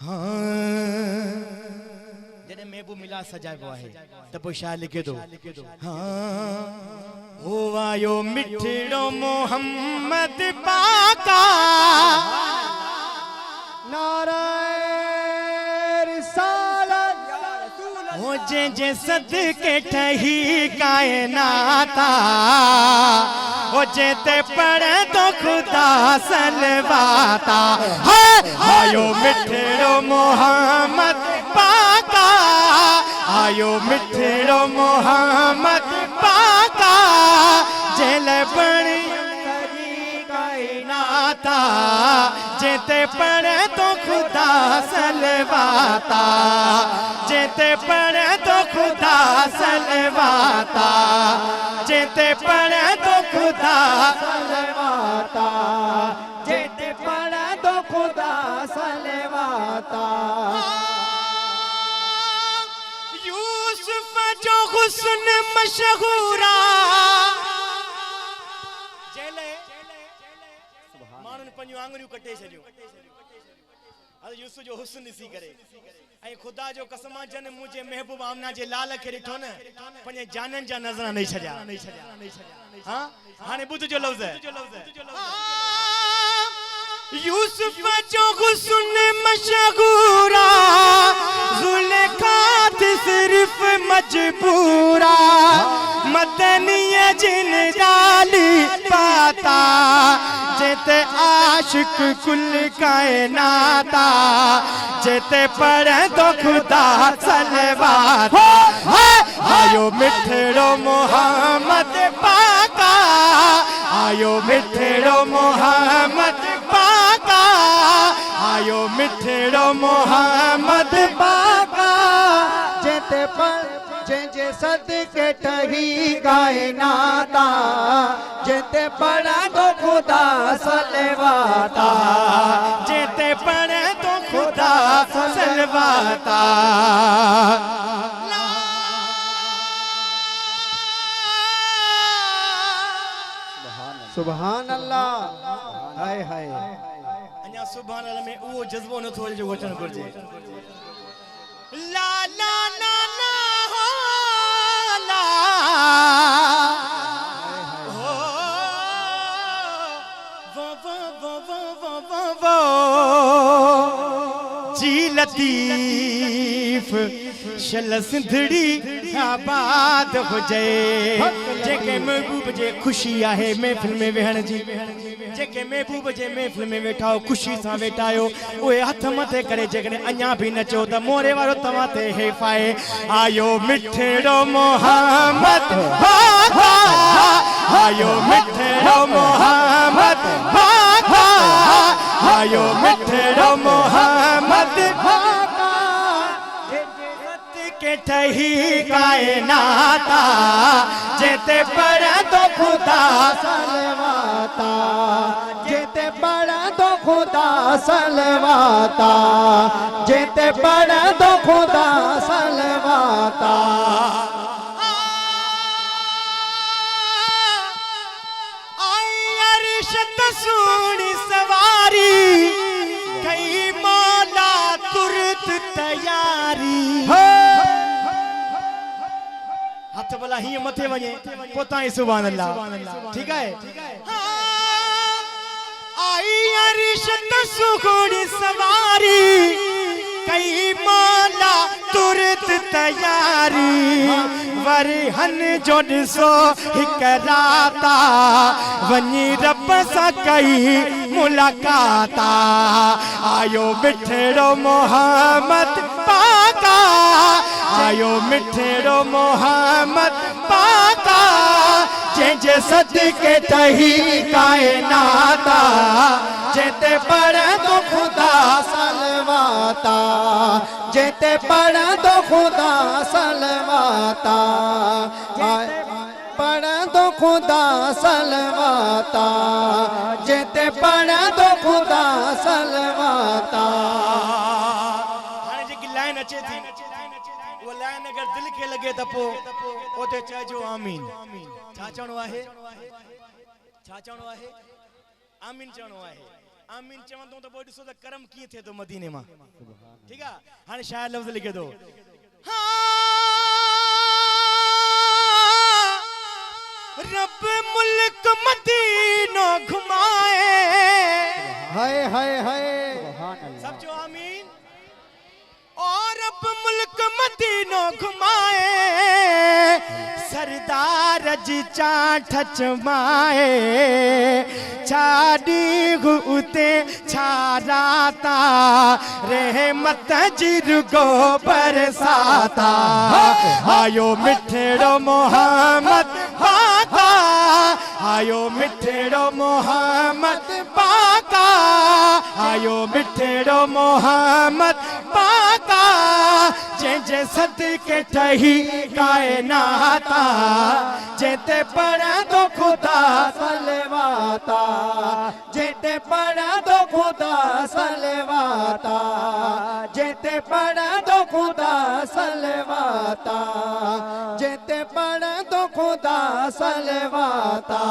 हाँ जने महबूब मिला सजायो है तब शाह लिखे दो हाँ हो आयो मिठड़ो मोहम्मद पाका हो जे सदके ठही कायनाता हो जेते पढ़े तो खुदा सलवाता है आयो मिठड़ो मोहम्मद पाका आयो मिठड़ो मोहम्मद पाका जेल बड़ी कायनाता जेते पढ़े तो खुदा सलवाता जेते पढ़े तो खुदा सलवाता जेते पढ़े तो खुदा सलवाता जेते पढ़े तो खुदा सलवाता यूसुफ जो हुस्न मशहूरा जेले मानुन पंजू आंगुरियूं कटे छडियो अरे यूसुफ जो हुस्न ॾिसी करे ऐं खुदा जो कसमा जन मुझे महबूब आमना जे लाल खे ॾिठो न पंजे जानन जा नज़र नहीं छडिया हां हाने बुध जो लफ्ज़ है यूसुफ जो हुस्न मशहूरा ज़ुलेखा थी सिर्फ मजबूरा मदनिया जिन डाली पाता जेते आशिक कुल कायनाता जेते पढ़े तो खुदा सलवात आयो मिठड़ो मोहम्मद पाका आयो मिठड़ो मोहम्मद पाका आयो मिठड़ो मोहम्मद पाका जेते पर जे सदके ठही कायनाता जेते पढ़े तो खुदा सलवाता जेते पढ़े तो खुदा सलवाता सुभान अल्लाह हाय हाय अन्या सुभान अल्लाह में वो जज्बो न थो जो वचन करजे ला ला ला ला हो ला हो वो जी लतीफ शल सिंधड़ी आबाद हो जाए जेके महबूब जे खुशी आहे महफिल में वेहण जी जेके महबूब जे महफिल में वेठा हो खुशी सां वेठा आयो ओए हथ मथे करे जेकने अञा भी नचो त मोरे वारो तवा ते हेफाए आयो मिठड़ो मोहम्मद पाका आयो मिठड़ो मोहम्मद पाका आयो मिठड़ो मोहम्मद पाका के ठही कायनाता जेते पढ़े तो खुदा सलवाता जेते पढ़े तो खुदा सलवाता जेते पढ़े तो खुदा सलवाता आई अर्श तसूनी सवारी कई मौला तुरत तैयारी हाथ भला ही मथे वने पोता ही सुभान अल्लाह ठीक है आई अर्श तसूनी सवारी कई मौला तुरत तैयारी वरहन जो ॾिसो हिक राता वनी रब सा कई मुलाकाता आयो मिठड़ो मोहम्मद पाका आयो मिठड़ो मोहम्मद पाका जे सदके ठही कायनाता जेते पढ़े तो खुदा सलवाता जेते पढ़े तो खुदा सलवाता पढ़े तो खुदा सलवाता जेते पढ़े तो खुदा सलवाता हाणे जेकी लाइन अचे थी वो लाइन अगर दिल के लगे त पो ओते चइजो आमीन छा चवणो आहे आमीन चवणो आहे आमीन चवंदो त पोइ ॾिसो त करम कीअं थिए थो मदीने मां ठीक है हाँ शायर लफ्ज लिखे दो रब मुल्क मदीनो घुमाए हाय हाय हाय सब जो आमीन और रब मुल्क मदीनो घुमाए सरदार जी चाठ चमाए चाडी गुते छाराता रहमत जिरगो बरसाता आयो मिठड़ो मोहम्मद पाका आयो मिठड़ो मोहम्मद पाका आयो मिठड़ो मोहम्मद पाका जे सदके ठही कायनाता जेते पढ़ा तो खुदा सलवाता जेते पढ़ा तो खुदा सलवाता जेते पढ़ा तो खुदा सलवाता जेते पढ़ा तो खुदा सलवाता